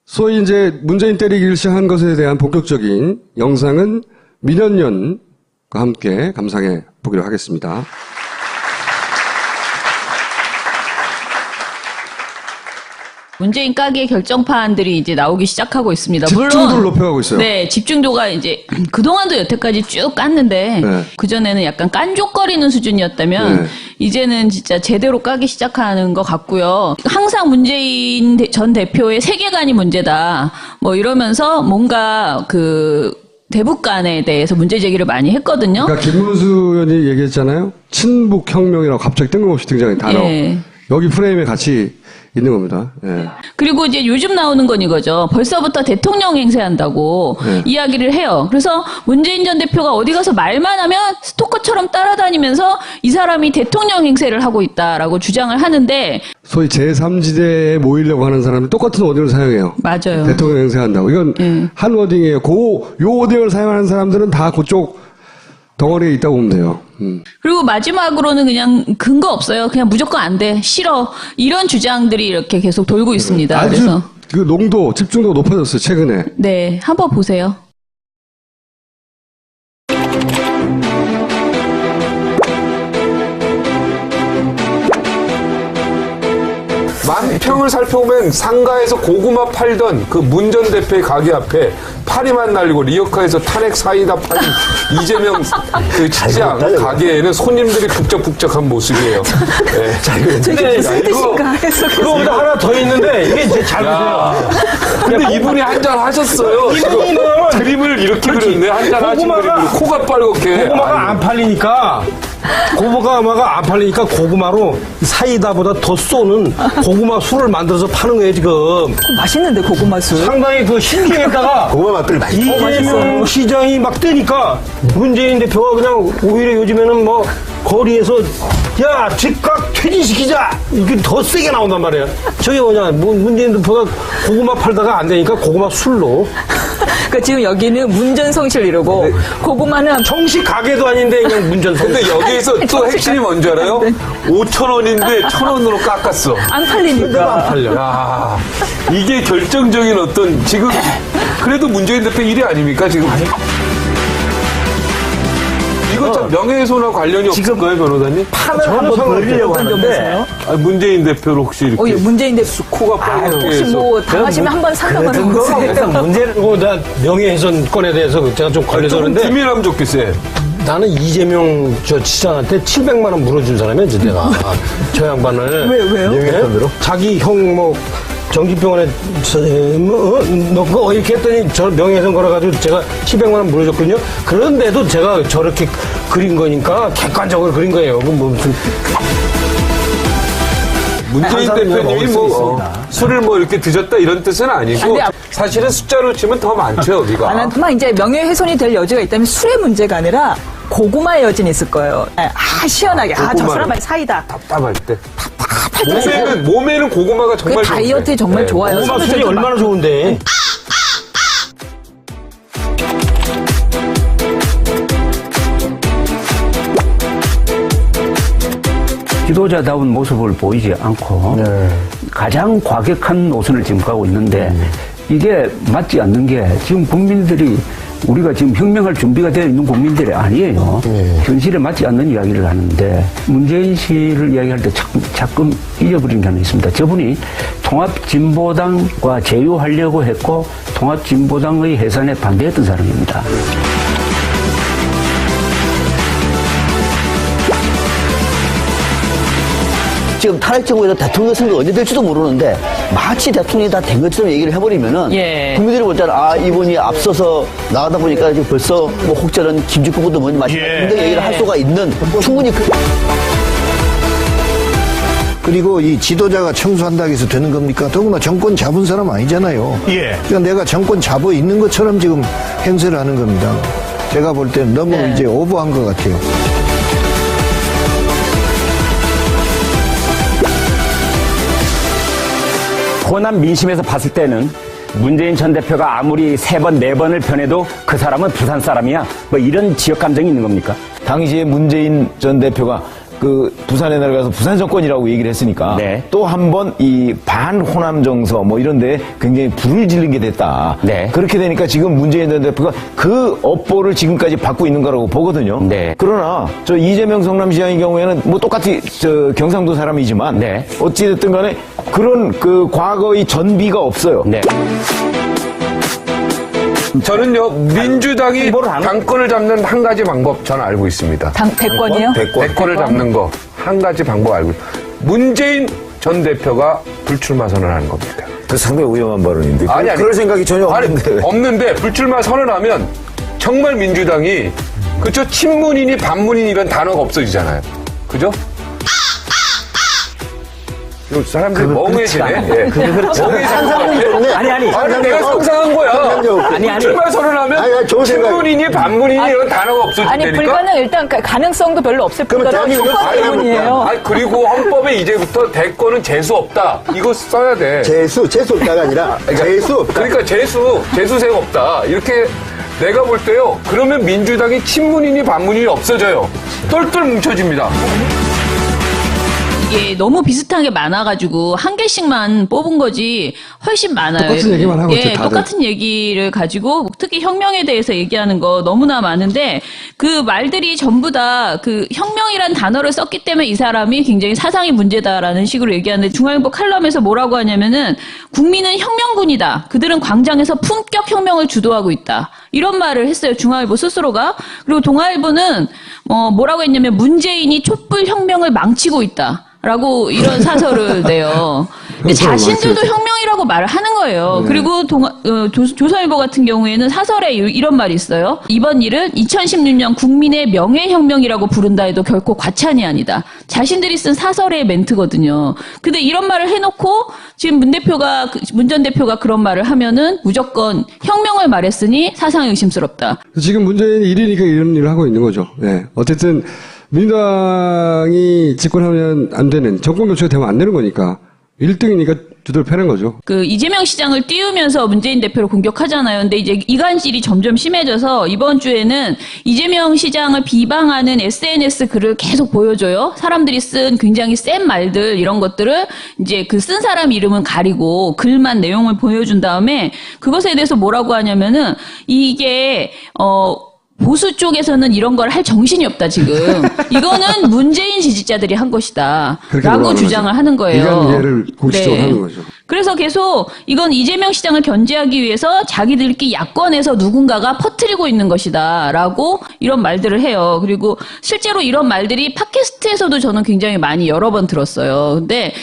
소위 이제 문재인 때리기를 시작한 것에 대한 본격적인 영상은 민현연과 함께 감상해 보기로 하겠습니다. 문재인 까기의 결정파안들이 이제 나오기 시작하고 있습니다. 집중도를 물론 높여가고 있어요. 네, 집중도가 이제 그동안도 여태까지 쭉 깠는데 네. 그전에는 약간 깐족거리는 수준이었다면 네. 이제는 진짜 제대로 까기 시작하는 것 같고요. 항상 문재인 전 대표의 세계관이 문제다. 뭐 이러면서 뭔가 그 대북간에 대해서 문제 제기를 많이 했거든요. 그러니까 김문수 의원이 얘기했잖아요. 친북혁명이라고 갑자기 뜬금없이 등장한 단어. 예. 여기 프레임에 같이 있는 겁니다. 예. 그리고 이제 요즘 나오는 건 이거죠. 벌써부터 대통령 행세한다고 네. 이야기를 해요. 그래서 문재인 전 대표가 어디 가서 말만 하면 스토커처럼 따라다니면서 이 사람이 대통령 행세를 하고 있다라고 주장을 하는데 소위 제3지대에 모이려고 하는 사람이 똑같은 워딩을 사용해요. 맞아요. 대통령 행세한다고. 이건 한 워딩이에요. 요 워딩을 사용하는 사람들은 다 그쪽 덩어리에 있다고 보면 돼요. 그리고 마지막으로는 그냥 근거 없어요. 그냥 무조건 안 돼. 싫어. 이런 주장들이 이렇게 계속 돌고 있습니다. 아주 그래서 그 농도, 집중도가 높아졌어요. 최근에. 네, 한번 보세요. 만평을 살펴보면 상가에서 고구마 팔던 그 문 전 대표의 가게 앞에 파리만 날리고 리어카에서 탄핵 사이다 팔린 이재명 그 시장 가게에는 손님들이 북적북적한 모습이에요. 네. 근데 그거보다 하나 더 있는데 이게 제 잘 보세요. 근데 이분이 한잔 하셨어요. 이분은 그림을 이렇게 그렸네. 한잔 하신 그림으로 코가 빨갛게. 고구마가 안 팔리니까 고구마가 안 팔리니까 고구마로 사이다보다 더 쏘는 고구마 술을 만들어서 파는 거예요 지금. 맛있는데 고구마 술. 상당히 그 신기했다가 고구마 맛들 맛있어. 이재명 시장이 막 뜨니까 문재인 대표가 그냥 오히려 요즘에는 뭐 거리에서 야 즉각 퇴진시키자 이게 더 세게 나온단 말이에요. 저게 뭐냐 문재인 대표가 고구마 팔다가 안 되니까 고구마 술로. 그러니까 지금 여기는 문전성시를 이루고 고구마는 정식 가게도 아닌데 그냥 문전성. 근데 여기에서 또 핵심이 뭔지 알아요? 5,000원인데 1,000원으로 깎았어. 안 팔리니까. 안 팔려. 야, 이게 결정적인 어떤 지금 그래도 문재인 대표 일이 아닙니까 지금? 이거 참 명예훼손하고 관련이 없을 거예요, 변호사님? 판을 한번 벌리려고 하는데 문재인 대표를 혹시 이렇게 문재인 대표 코가 빨갛게 혹시 해서 뭐 당하시면 한번 상담을 해보세요. 일단 문제는 나 명예훼손 건에 대해서 제가 좀 걸려서 조금 그런데 기밀하면 좋겠어요. 나는 이제명 저 시장한테 700만 원 물어준 사람이야, 이제 내가. 저 양반을. 왜요? 명예훼손으로? 자기 형 뭐 정신병원에 넣고 이렇게 했더니 저 명예훼손 걸어가지고 제가 700만 원 물어줬거든요. 그런데도 제가 저렇게 그린 거니까 객관적으로 그린 거예요. 그 뭐 무슨. 문재인 대표님이 뭐 술을 뭐 이렇게 드셨다 이런 뜻은 아니고 사실은 숫자로 치면 더 많죠, 여기가. 아마 이제 명예훼손이 될 여지가 있다면 술의 문제가 아니라 고구마의 여지는 있을 거예요. 시원하게. 저 사람 사이다. 답답할 때. 몸에는 고구마가 정말 그 다이어트에 정말 좋아요. 고구마 술이 얼마나 좋은데. 지도자다운 모습을 보이지 않고 가장 과격한 노선을 지금 가고 있는데 이게 맞지 않는 게 지금 국민들이 우리가 지금 혁명할 준비가 되어 있는 국민들이 아니에요. 현실에 맞지 않는 이야기를 하는데 문재인 씨를 이야기할 때 자꾸 잊어버린 게 하나 있습니다. 저분이 통합진보당과 제휴하려고 했고 통합진보당의 해산에 반대했던 사람입니다. 지금 탄핵 정부에서 대통령 선거 언제 될지도 모르는데 마치 대통령이 다 된 것처럼 얘기를 해버리면은 국민들이 볼 때는 이분이 앞서서 나가다 보니까 지금 벌써 뭐 혹자는 김치국도 뭔지 맛있다 이런 얘기를 할 수가 있는 충분히 그리고 이 지도자가 청소한다고 해서 되는 겁니까? 더구나 정권 잡은 사람 아니잖아요. 그러니까 내가 정권 잡아 있는 것처럼 지금 행세를 하는 겁니다. 제가 볼 때는 너무 이제 오버한 것 같아요. 호남 민심에서 봤을 때는 문재인 전 대표가 아무리 3번, 4번을 변해도 그 사람은 부산 사람이야. 뭐 이런 지역 감정이 있는 겁니까? 당시에 문재인 전 대표가 그 부산에 내려가서 부산 정권이라고 얘기를 했으니까 네. 또 한 번 이 반호남 정서 뭐 이런 데 굉장히 불을 지른 게 됐다. 네. 그렇게 되니까 지금 문재인 전 대표가 그 업보를 지금까지 받고 있는 거라고 보거든요. 네. 그러나 저 이재명 성남시장의 경우에는 뭐 똑같이 저 경상도 사람이지만 네. 어찌됐든 간에 그런 그 과거의 전비가 없어요. 네. 저는요, 민주당이 당권을 잡는 한 가지 방법 저는 알고 있습니다. 대권이요? 대권을 잡는 거 한 가지 방법 알고 있어요. 문재인 전 대표가 불출마 선언하는 겁니다. 그 상당히 위험한 발언인데. 아니, 그럴 생각이 전혀 없는데. 없는데 불출마 선언하면 정말 민주당이 그저 친문이니 반문이니 이런 단어가 없어지잖아요. 그죠? 사람들이 멍해지네. 예. 상상은 좋네. 아니. 내가 상상한 거야. 불출마 선언하면 친문이니 반문이니 이런 단어가 없어진다니까. 아니, 불가능 일단 가능성도 별로 없을 뿐더러 조건 때문이에요. 그리고 헌법에 이제부터 대권은 재수 없다. 이거 써야 돼. 재수 없다가 아니라 재수 없다. 그러니까 재수생 없다. 이렇게 내가 볼 때요. 그러면 민주당이 친문이니 반문이니 없어져요. 똘똘 뭉쳐집니다. 이게 너무 비슷한 게 많아가지고 한 개씩만 뽑은 거지 훨씬 많아요. 똑같은 얘기만 하고 있죠, 다들. 똑같은 얘기를 가지고 특히 혁명에 대해서 얘기하는 거 너무나 많은데 그 말들이 전부 다 그 혁명이란 단어를 썼기 때문에 이 사람이 굉장히 사상이 문제다라는 식으로 얘기하는데 중앙일보 칼럼에서 뭐라고 하냐면은 국민은 혁명군이다. 그들은 광장에서 품격 혁명을 주도하고 있다. 이런 말을 했어요. 중앙일보 스스로가. 그리고 동아일보는 뭐라고 했냐면 문재인이 촛불 혁명을 망치고 있다. 라고 이런 사설을 내요. 근데 자신들도 혁명이라고 말을 하는 거예요. 네. 그리고 조선일보 같은 경우에는 사설에 이런 말이 있어요. 이번 일은 2016년 국민의 명예혁명이라고 부른다 해도 결코 과찬이 아니다. 자신들이 쓴 사설의 멘트거든요. 근데 이런 말을 해놓고 지금 문 전 대표가 그런 말을 하면은 무조건 혁명을 말했으니 사상이 의심스럽다. 지금 문재인이 1위니까 이런 일을 하고 있는 거죠. 네. 어쨌든 민주당이 집권하면 안 되는, 정권 교체가 되면 안 되는 거니까 1등이니까 두들 패는 거죠. 그 이재명 시장을 띄우면서 문재인 대표를 공격하잖아요. 근데 이제 이간질이 점점 심해져서 이번 주에는 이재명 시장을 비방하는 SNS 글을 계속 보여줘요. 사람들이 쓴 굉장히 센 말들 이런 것들을 이제 그 쓴 사람 이름은 가리고 글만 내용을 보여준 다음에 그것에 대해서 뭐라고 하냐면은 이게 보수 쪽에서는 이런 걸 할 정신이 없다, 지금. 이거는 문재인 지지자들이 한 것이다. 라고 주장을 하는 거예요. 이간질을 공식적으로 하는 거죠. 그래서 계속 이건 이재명 시장을 견제하기 위해서 자기들끼리 야권에서 누군가가 퍼뜨리고 있는 것이다. 라고 이런 말들을 해요. 그리고 실제로 이런 말들이 팟캐스트에서도 저는 굉장히 많이 여러 번 들었어요. 근데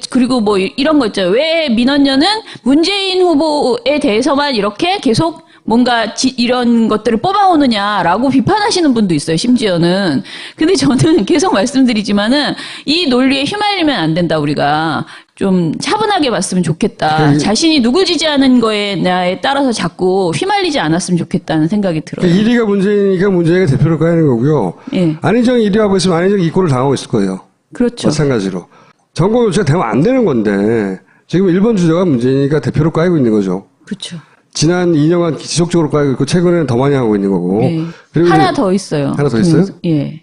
그리고 뭐 이런 거 있죠. 왜 민원연은 문재인 후보에 대해서만 이렇게 계속 뭔가 이런 것들을 뽑아오느냐라고 비판하시는 분도 있어요, 심지어는. 근데 저는 계속 말씀드리지만은 이 논리에 휘말리면 안 된다, 우리가. 좀 차분하게 봤으면 좋겠다. 자신이 누굴 지지하는 거에 따라서 자꾸 휘말리지 않았으면 좋겠다는 생각이 들어요. 1위가 문재인이니까 문재인이 대표를 까는 거고요. 예. 안희정 1위하고 있으면 안희정이 이꼴을 당하고 있을 거예요. 그렇죠. 마찬가지로. 정권 교체가 되면 안 되는 건데 지금 1번 주자가 문재인이가 대표로 까이고 있는 거죠. 그렇죠. 지난 2년간 지속적으로 까이고 있고 최근에는 더 많이 하고 있는 거고. 네. 그리고 하나 더 있어요. 하나 더 있어요? 예.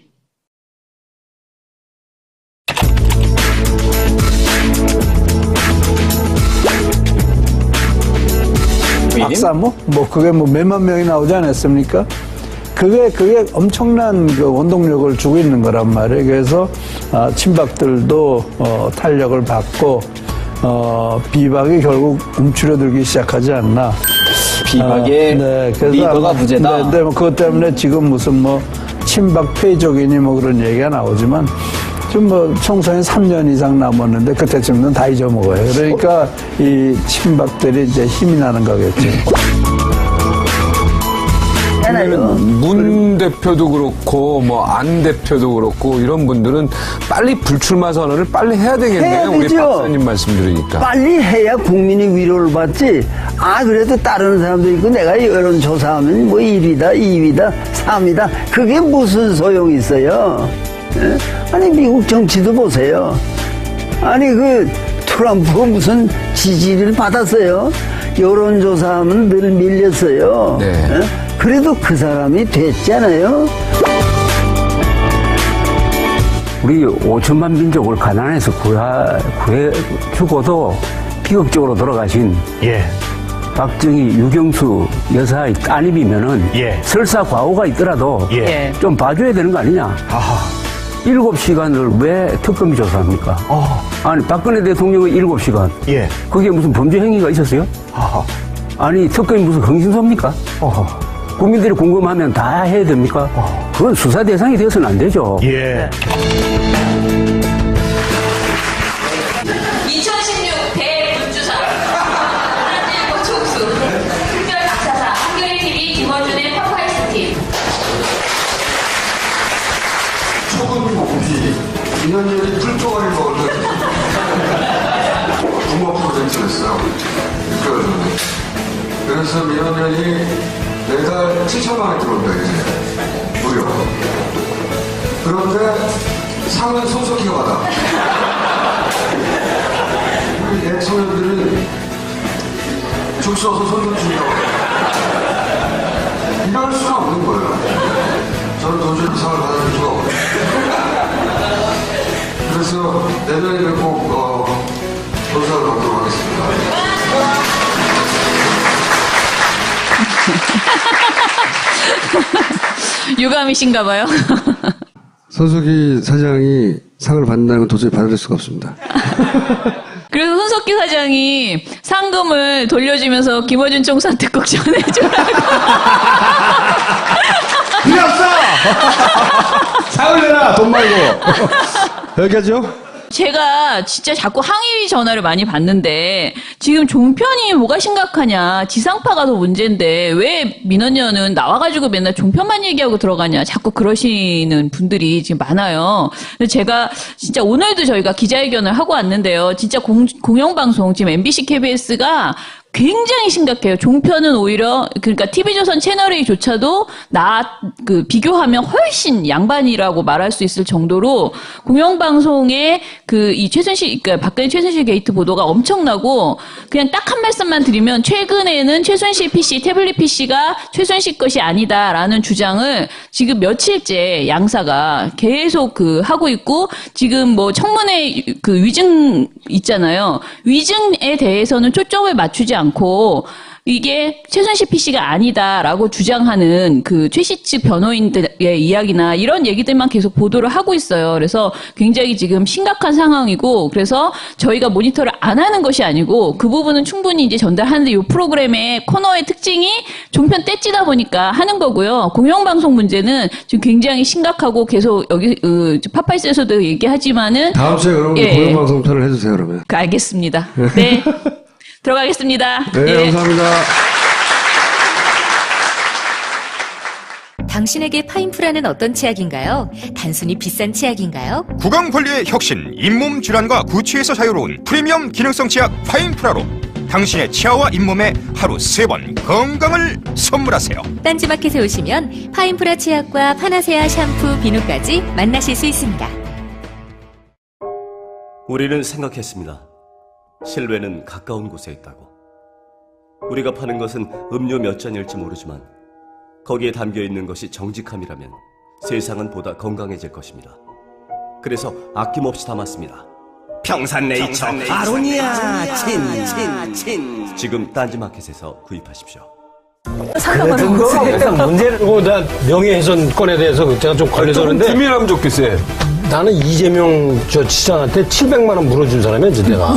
박사모? 그게 몇만 명이 나오지 않았습니까? 그게 엄청난 그 원동력을 주고 있는 거란 말이에요. 그래서 친박들도 탄력을 받고 비박이 결국 움츠러들기 시작하지 않나. 비박의 리더가 부재다. 네, 그것 때문에 지금 무슨 친박 패족이니 그런 얘기가 나오지만 지금 총선이 3년 이상 남았는데 그때쯤은 다 잊어먹어요. 그러니까 이 친박들이 이제 힘이 나는 거겠죠. 문 대표도 그렇고 안 대표도 그렇고 이런 분들은 빨리 불출마 선언을 빨리 해야 되겠네요. 우리 박사님 말씀 들으니까. 빨리 해야 국민이 위로를 받지. 그래도 따르는 사람도 있고 내가 여론조사하면 1위다, 2위다, 3위다. 그게 무슨 소용이 있어요. 에? 아니 미국 정치도 보세요. 아니 트럼프가 무슨 지지를 받았어요. 여론조사하면 늘 밀렸어요. 네. 에? 그래도 그 사람이 됐잖아요. 우리 5천만 민족을 가난해서 구해주고도 비극적으로 돌아가신 박정희, 유경수 여사의 따님이면은 설사 과오가 있더라도 좀 봐줘야 되는 거 아니냐. 7시간을 왜 특검이 조사합니까? 아니, 박근혜 대통령의 7시간. 그게 무슨 범죄 행위가 있었어요? 아니, 특검이 무슨 흥신소입니까? 국민들이 궁금하면 다 해야 됩니까? 그건 수사 대상이 되어서는 안 되죠. 2016 대문주사 한일고 촉수 특별 박사사 한겨레 TV 김원준의 파파이스 팀. 소금이 먹기 민원연이 풀조각을 먹을 때 붕어 프로젝트를 했어요. 6개월 전에. 그래서 민원연이 매달 7천만 원이 들어온다 이제 무려. 그런데 상은 손석희가 받아. 우리 옛 청년들은 죽 써서 손좀 준다고. 이럴 수는 없는 거예요. 저는 도저히 상을 받아줄 수가 없어요. 그래서 내년에는 꼭 조사를 받도록 하겠습니다. 유감이신가 봐요. 손석희 사장이 상을 받는다는 건 도저히 받아들일 수가 없습니다. 그래서 손석희 사장이 상금을 돌려주면서 김어준 총수한테 꼭 전해주라고. 필요 없어! 상을 내라! 돈 말고. 여기까지요? 제가 진짜 자꾸 항의 전화를 많이 받는데 지금 종편이 뭐가 심각하냐, 지상파가 더 문제인데 왜 민원연은 나와가지고 맨날 종편만 얘기하고 들어가냐, 자꾸 그러시는 분들이 지금 많아요. 근데 제가 진짜 오늘도 저희가 기자회견을 하고 왔는데요. 진짜 공영방송 지금 MBC, KBS가 굉장히 심각해요. 종편은 오히려, 그러니까 TV조선 채널A조차도 비교하면 훨씬 양반이라고 말할 수 있을 정도로 공영방송의 그러니까 박근혜 최순실 게이트 보도가 엄청나고, 그냥 딱 한 말씀만 드리면 최근에는 최순실 PC, 태블릿 PC가 최순실 것이 아니다라는 주장을 지금 며칠째 양사가 계속 하고 있고, 지금 뭐 청문회 위증 있잖아요. 위증에 대해서는 초점을 맞추지 않고 이게 최순실 PC가 아니다라고 주장하는 최씨 측 변호인들의 이야기나 이런 얘기들만 계속 보도를 하고 있어요. 그래서 굉장히 지금 심각한 상황이고, 그래서 저희가 모니터를 안 하는 것이 아니고 그 부분은 충분히 이제 전달하는데, 이 프로그램의 코너의 특징이 종편 떼찌다 보니까 하는 거고요. 공영방송 문제는 지금 굉장히 심각하고 계속 여기 파파이스에서도 얘기하지만은 다음 주에 그러면 공영방송 편을 해주세요, 그러면. 알겠습니다. 네. 들어가겠습니다. 네, 감사합니다. 당신에게 파인프라는 어떤 치약인가요? 단순히 비싼 치약인가요? 구강관리의 혁신, 잇몸 질환과 구취에서 자유로운 프리미엄 기능성 치약 파인프라로 당신의 치아와 잇몸에 하루 3번 건강을 선물하세요. 딴지마켓에 오시면 파인프라 치약과 파나세아 샴푸, 비누까지 만나실 수 있습니다. 우리는 생각했습니다. 실외는 가까운 곳에 있다고. 우리가 파는 것은 음료 몇 잔일지 모르지만 거기에 담겨있는 것이 정직함이라면 세상은 보다 건강해질 것입니다. 그래서 아낌없이 담았습니다. 평산네이처 아로니아 친. 지금 딴지마켓에서 구입하십시오. 일단 문제는 나 명예훼손건에 대해서 제가 좀 걸려서 그런데 김일하면 좋겠어요. 나는 이재명 시장한테 700만 원 물어준 사람이야, 내가.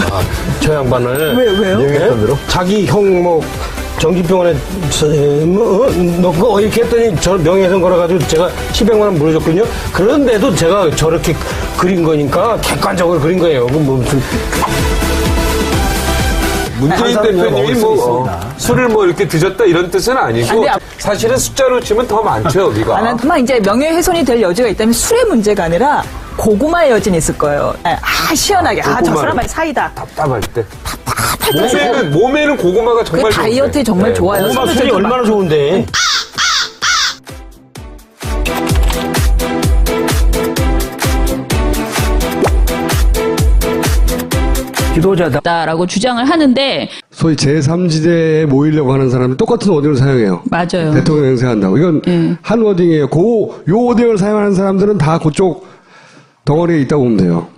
저 양반을. 왜요? 명예훼손으로? 자기 형 정기병원에 넣고 이렇게 했더니 저 명예훼손 걸어가지고 제가 700만 원 물어줬거든요. 그런데도 제가 저렇게 그린 거니까 객관적으로 그린 거예요. 무슨. 문재인 대표님이 술을 이렇게 드셨다 이런 뜻은 아니고, 사실은 숫자로 치면 더 많죠, 여기가. 아마 이제 명예훼손이 될 여지가 있다면 술의 문제가 아니라 고구마의 여진이 있을 거예요. 시원하게. 저 사람의 사이다. 답답할 때. 몸에는 고구마가 정말 좋은데. 다이어트에 정말 좋아요. 고구마 술이 얼마나 좋은데. 지도자다라고 주장을 하는데, 소위 제3지대에 모이려고 하는 사람은 똑같은 워딩을 사용해요. 맞아요. 대통령 행세한다고. 이건 한 워딩이에요. 요 워딩을 사용하는 사람들은 다 그쪽 덩어리에 있다고 보면 돼요.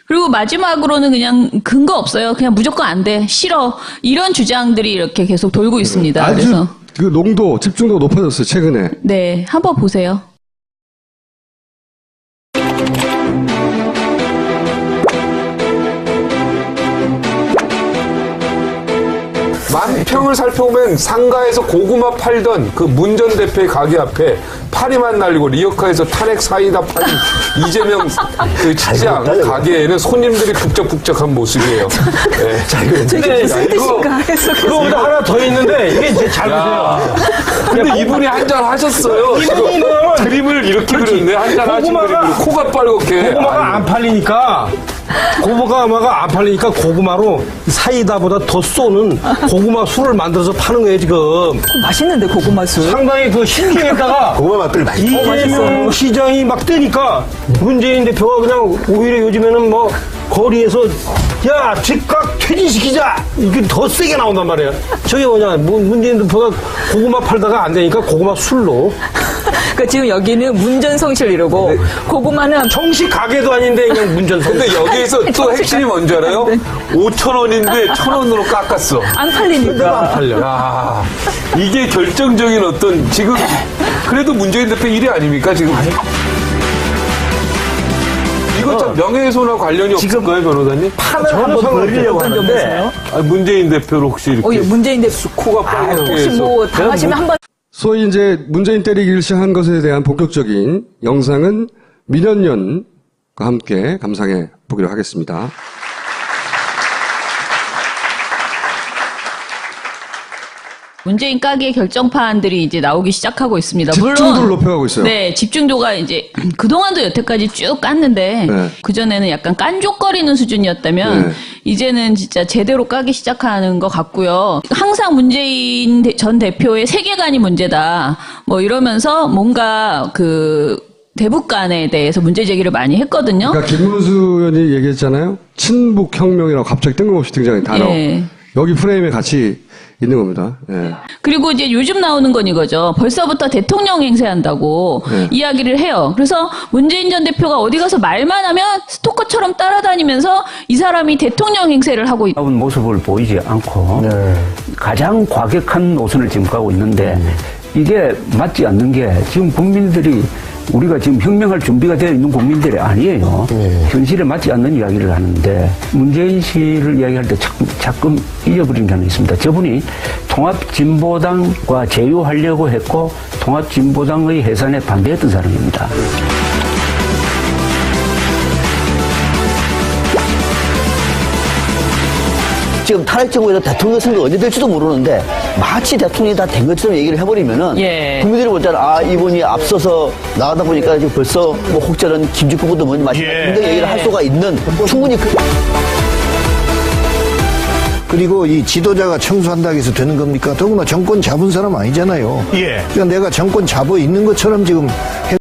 그리고 마지막으로는 그냥 근거 없어요. 그냥 무조건 안 돼. 싫어. 이런 주장들이 이렇게 계속 돌고 있습니다. 아주 그래서 그 농도, 집중도가 높아졌어요, 최근에. 네, 한번 보세요. 만평을 살펴보면 상가에서 고구마 팔던 그 문 전 대표의 가게 앞에 파리만 날리고 리어카에서 탄핵 사이다 팔린 이재명 그 시장 가게에는 손님들이 북적북적한 모습이에요. 네. 저게 무슨 뜻인가 해서 그거보다 하나 더 있는데 이게 이제 잘 보세요. 근데 이분이 한잔 하셨어요. 이분은 그림을 이렇게 그렸네. 한잔 하신 그림으로 코가 빨갛게. 고구마가 안 팔리니까 고구마가 안 팔리니까 고구마로 사이다보다 더 쏘는 고구마 술을 만들어서 파는 거예요 지금. 맛있는데 고구마 술. 상당히 그 신기했다가 고구마 맛들 많이 이재명 시장이 막 뜨니까 문재인 대표가 그냥 오히려 요즘에는 뭐 거리에서 야 즉각 퇴진시키자 이게 더 세게 나온단 말이에요. 저게 뭐냐 문재인 대표가 고구마 팔다가 안 되니까 고구마 술로. 그러니까 지금 여기는 문전성시를 이루고 고구마는 정식 가게도 아닌데 그냥 문전성시. 근데 여기에서 또 핵심이 뭔지 알아요? 5,000원인데 1,000원으로 깎았어. 안 팔리니까. 안 팔려. 야, 이게 결정적인 어떤 지금 그래도 문재인 대표 일이 아닙니까 지금? 이거 참 명예훼손과 관련이 없을 거예요, 변호사님? 판을 한번 벌리려고 하는데 문재인 대표로 혹시 이렇게 문재인 대표 코가 빨갛게 혹시 뭐 당하시면 한번 소위 이제 문재인 때리기를 시작한 것에 대한 본격적인 영상은 민현연과 함께 감상해 보기로 하겠습니다. 문재인 가게 결정파안들이 이제 나오기 시작하고 있습니다. 집중도를 물론 높여가고 있어요. 네, 집중도가 이제 그동안도 여태까지 쭉 깠는데 네. 그전에는 약간 깐족거리는 수준이었다면 네. 이제는 진짜 제대로 까기 시작하는 것 같고요. 항상 문재인 전 대표의 세계관이 문제다. 뭐 이러면서 뭔가 그 대북 간에 대해서 문제 제기를 많이 했거든요. 그러니까 김문수 의원이 얘기했잖아요. 친북혁명이라고 갑자기 뜬금없이 등장한 단어. 예. 여기 프레임에 같이 있는 겁니다. 예. 그리고 이제 요즘 나오는 건 이거죠. 벌써부터 대통령 행세한다고 네. 이야기를 해요. 그래서 문재인 전 대표가 어디 가서 말만 하면 스토커처럼 따라다니면서 이 사람이 대통령 행세를 하고 있다. 모습을 보이지 않고 가장 과격한 노선을 지금 가고 있는데 이게 맞지 않는 게 지금 국민들이 우리가 지금 혁명할 준비가 되어 있는 국민들이 아니에요. 현실에 맞지 않는 이야기를 하는데 문재인 씨를 이야기할 때 자꾸 잊어버린 게 하나 있습니다. 저분이 통합진보당과 제휴하려고 했고 통합진보당의 해산에 반대했던 사람입니다. 지금 탄핵 정부에서 대통령 선거 언제 될지도 모르는데 마치 대통령이 다 된 것처럼 얘기를 해버리면은 국민들이 볼 때는 아 이분이 앞서서 나가다 보니까 지금 벌써 뭐 혹자는 김치국도 뭔지 맛있다 이런 얘기를 할 수가 있는 충분히 그리고 이 지도자가 청소한다고 해서 되는 겁니까? 더구나 정권 잡은 사람 아니잖아요. 그러니까 내가 정권 잡아 있는 것처럼 지금